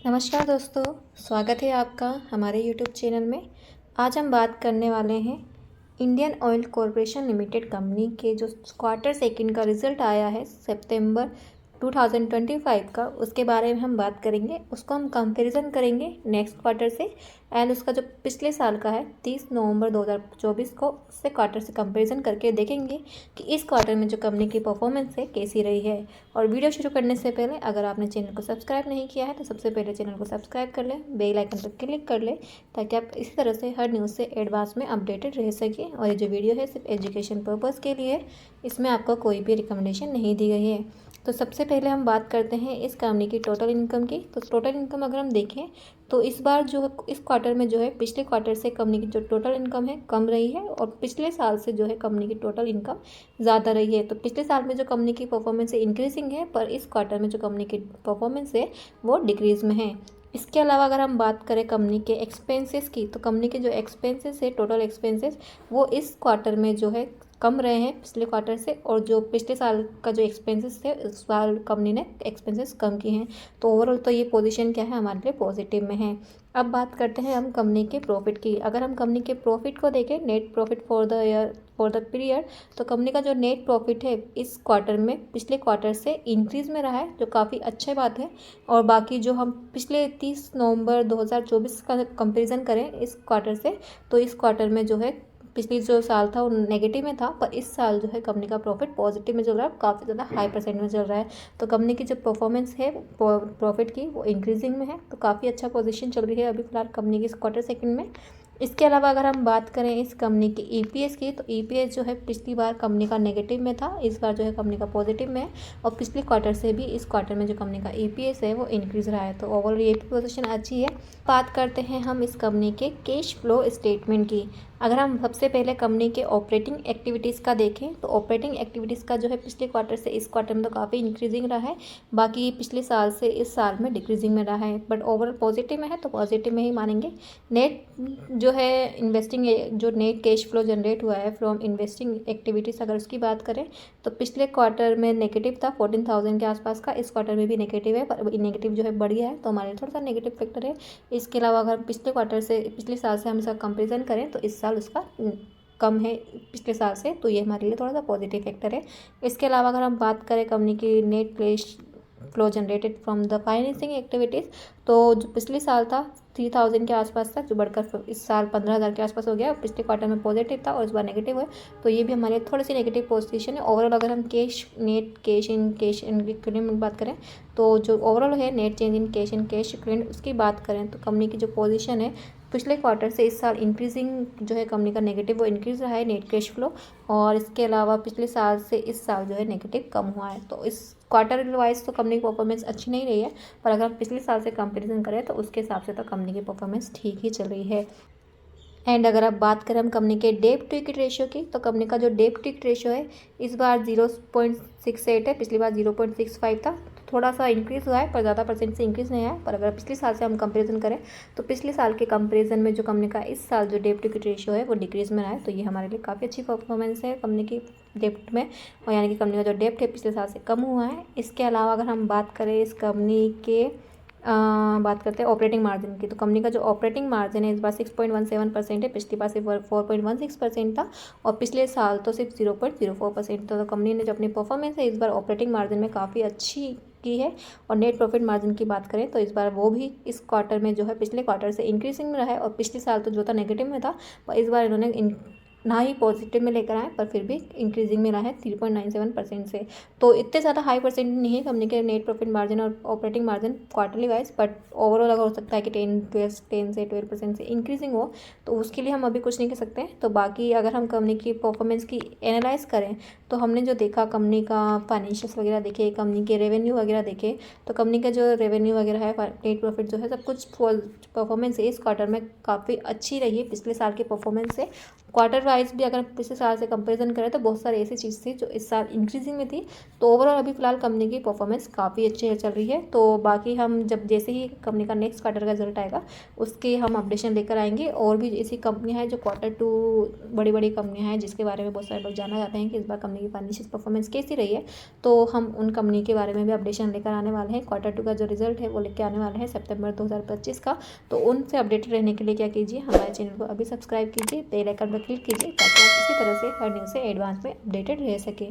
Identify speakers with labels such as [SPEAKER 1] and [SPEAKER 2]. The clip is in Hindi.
[SPEAKER 1] नमस्कार दोस्तों, स्वागत है आपका हमारे यूट्यूब चैनल में। आज हम बात करने वाले हैं Indian oil corporation limited company के जो क्वार्टर सेकंड का रिज़ल्ट आया है सितंबर 2025 का, उसके बारे में हम बात करेंगे। उसको हम कंपैरिजन करेंगे नेक्स्ट क्वार्टर से एंड उसका जो पिछले साल का है 30 नवंबर 2024 को, उससे क्वार्टर से कंपैरिजन करके देखेंगे कि इस क्वार्टर में जो कंपनी की परफॉर्मेंस है कैसी रही है। और वीडियो शुरू करने से पहले अगर आपने चैनल को सब्सक्राइब नहीं किया है तो सबसे पहले चैनल को सब्सक्राइब कर लें, बेल आइकन पर क्लिक कर लें ताकि आप इसी तरह से हर न्यूज़ से एडवांस में अपडेटेड रह सकें। और ये जो वीडियो है सिर्फ एजुकेशन पर्पज़ के लिए है, इसमें आपको कोई भी रिकमेंडेशन नहीं दी गई है। तो सबसे पहले हम बात करते हैं इस कंपनी की टोटल इनकम की। तो टोटल इनकम अगर हम देखें तो इस बार जो इस क्वार्टर में जो है पिछले क्वार्टर से कंपनी की जो टोटल इनकम है कम रही है और पिछले साल से जो है कंपनी की टोटल इनकम ज़्यादा रही है। तो पिछले साल में जो कंपनी की परफॉर्मेंस है इंक्रीजिंग है, पर इस क्वार्टर में जो कंपनी की परफॉर्मेंस है वो डिक्रीज़ में है। इसके अलावा अगर हम बात करें कंपनी के एक्सपेंसेस की, तो कंपनी के जो एक्सपेंसेस है टोटल एक्सपेंसेस वो इस क्वार्टर में जो है कम रहे हैं पिछले क्वार्टर से, और जो पिछले साल का जो एक्सपेंसेस थे इस साल कंपनी ने एक्सपेंसेस कम किए हैं। तो ओवरऑल तो ये पोजीशन क्या है, हमारे लिए पॉजिटिव में है। अब बात करते हैं हम कंपनी के प्रॉफिट की। अगर हम कंपनी के प्रॉफिट को देखें, net profit for the year for the period, तो कंपनी का जो नेट प्रॉफिट है इस क्वार्टर में पिछले क्वार्टर से इंक्रीज में रहा है, जो काफ़ी अच्छी बात है। और बाकी जो हम पिछले 30 नवंबर 2024 का कंपेरिजन करें इस क्वार्टर से, तो इस क्वार्टर में जो है पिछली जो साल था वो नेगेटिव में था, पर इस साल जो है कंपनी का प्रॉफिट पॉजिटिव में चल रहा है, काफ़ी ज़्यादा हाई परसेंट में चल रहा है। तो कंपनी की जो परफॉर्मेंस है प्रॉफिट की वो इंक्रीजिंग में है, तो काफ़ी अच्छा पोजीशन चल रही है अभी फिलहाल कंपनी की इस क्वार्टर सेकंड में। इसके अलावा अगर हम बात करें इस कंपनी की ईपीएस की, तो ईपीएस जो है पिछली बार कंपनी का नेगेटिव में था, इस बार जो है कंपनी का पॉजिटिव में है। और पिछले क्वार्टर से भी इस क्वार्टर में जो कंपनी का ईपीएस है वो इंक्रीज रहा है, तो ओवरऑल ये पोजीशन अच्छी है। बात करते हैं हम इस कंपनी के कैश फ्लो स्टेटमेंट की। अगर हम सबसे पहले कंपनी के ऑपरेटिंग एक्टिविटीज़ का देखें, तो ऑपरेटिंग एक्टिविटीज़ का जो है पिछले क्वार्टर से इस क्वार्टर में तो काफ़ी इंक्रीजिंग रहा है, बाकी पिछले साल से इस साल में डिक्रीजिंग में रहा है, बट ओवरऑल पॉजिटिव में है, तो पॉजिटिव में ही मानेंगे। नेट जो है इन्वेस्टिंग, जो नेट कैश फ्लो जनरेट हुआ है फ्रॉम इन्वेस्टिंग एक्टिविटीज़, अगर उसकी बात करें तो पिछले क्वार्टर में नेगेटिव था 14,000 के आसपास का, इस क्वार्टर में भी नेगेटिव है, पर नेगेटिव जो है बढ़ गया है, तो हमारे थोड़ा सा नेगेटिव फैक्टर है। इसके अलावा अगर पिछले क्वार्टर से पिछले साल से हम इसका कंपेरिजन करें तो इस साल उसका कम है पिछले साल से, तो ये हमारे लिए थोड़ा सा पॉजिटिव फैक्टर है। इसके अलावा अगर हम बात करें कंपनी की net cash flow generated from the financing activities, तो जो पिछले साल था 3,000 के आसपास था, जो बढ़कर इस साल 15,000 के आसपास हो गया। पिछले क्वार्टर में पॉजिटिव था और इस बार नेगेटिव है, तो ये भी हमारे थोड़ी सी नेगेटिव पोजीशन है। ओवरऑल अगर हम नेट कैश इन इक्विटी में बात करें, तो जो ओवरऑल है net change in cash equity उसकी बात करें, तो कंपनी की जो पोजीशन है पिछले क्वार्टर से इस साल इंक्रीजिंग जो है कंपनी का नेगेटिव वो इंक्रीज रहा है नेट कैश फ्लो, और इसके अलावा पिछले साल से इस साल जो है नेगेटिव कम हुआ है। तो इस क्वार्टर वाइज तो कंपनी की परफॉर्मेंस अच्छी नहीं रही है, पर अगर हम पिछले साल से कंपैरिजन करें तो उसके हिसाब से तो कंपनी की परफॉर्मेंस ठीक ही चल रही है। एंड अगर आप बात करें हम कंपनी के डेट टू इक्विटी रेशियो की, तो कंपनी का जो डेट टू इक्विटी रेशियो है इस बार 0.68 है, पिछली बार 0.65 था, तो थोड़ा सा इंक्रीज़ हुआ है, पर ज़्यादा परसेंट से इंक्रीज़ नहीं आया। पर अगर पिछले साल से हम कंपैरिजन करें तो पिछले साल के कंपैरिजन में जो कंपनी का इस साल जो डेट टू इक्विटी रेशियो है वो डिक्रीज़ में रहा है, तो ये हमारे लिए काफ़ी अच्छी परफॉर्मेंस है कंपनी की डेप्ट में, और यानी कि कंपनी का जो डेप्ट है पिछले साल से कम हुआ है। इसके अलावा अगर हम बात करें इस कंपनी के बात करते हैं ऑपरेटिंग मार्जिन की, तो कंपनी का जो ऑपरेटिंग मार्जिन है इस बार 6.17% है, पिछली बार सिर्फ 4.16% था, और पिछले साल तो सिर्फ 0.04% था। तो कंपनी ने जो अपनी परफॉर्मेंस है इस बार ऑपरेटिंग मार्जिन में काफ़ी अच्छी की है। और नेट प्रॉफिट मार्जिन की बात करें तो इस बार वो भी इस क्वार्टर में जो है पिछले क्वार्टर से इंक्रीजिंग में रहा है, और पिछले साल तो जो था नेगेटिव में था, पर इस बार इन्होंने ना ही पॉजिटिव में लेकर आए, पर फिर भी इंक्रीजिंग में रहा है 3.97% से। तो इतने ज़्यादा हाई परसेंट नहीं है कंपनी के नेट प्रॉफिट मार्जिन और operating margin quarterly wise, but overall अगर हो सकता है कि 10 से 12% से इंक्रीजिंग हो, तो उसके लिए हम अभी कुछ नहीं कर सकते हैं। तो बाकी अगर हम कंपनी की परफॉर्मेंस की एनालाइज करें, तो हमने जो देखा कंपनी का फाइनेंशियल्स वगैरह देखे, कंपनी के रेवेन्यू वगैरह देखे, तो कंपनी का जो रेवेन्यू वगैरह है, नेट प्रॉफिट जो है, सब कुछ परफॉर्मेंस इस क्वार्टर में काफ़ी अच्छी रही है पिछले साल के परफॉर्मेंस से। क्वार्टर वाइज भी अगर पिछले साल से कंपेरिजन करें तो बहुत सारी ऐसी चीज़ थी जो इस साल इंक्रीजिंग में थी। तो ओवरऑल अभी फ़िलहाल कंपनी की परफॉर्मेंस काफ़ी अच्छी चल रही है। तो बाकी हम जब जैसे ही कंपनी का नेक्स्ट क्वार्टर का रिजल्ट आएगा उसके हम अपडेशन लेकर आएंगे। और भी ऐसी कंपनियाँ हैं जो Q2 बड़ी बड़ी कंपनियाँ हैं जिसके बारे में बहुत सारे लोग जाना चाहते हैं कि इस बार कंपनी की फाइनेंशियल परफॉर्मेंस कैसी रही है, तो हम उन कंपनी के बारे में भी अपडेशन लेकर आने वाले हैं। Q2 का जो रिजल्ट है वो लेकर आने वाले हैं सितंबर 2025 का। तो उनसे अपडेटेड रहने के लिए क्या कीजिए, हमारे चैनल को अभी सब्सक्राइब कीजिए, बेल आइकन पर क्लिक कीजिए ताकि आप इसी तरह से हर न्यूज़ से एडवांस में अपडेटेड रह सके।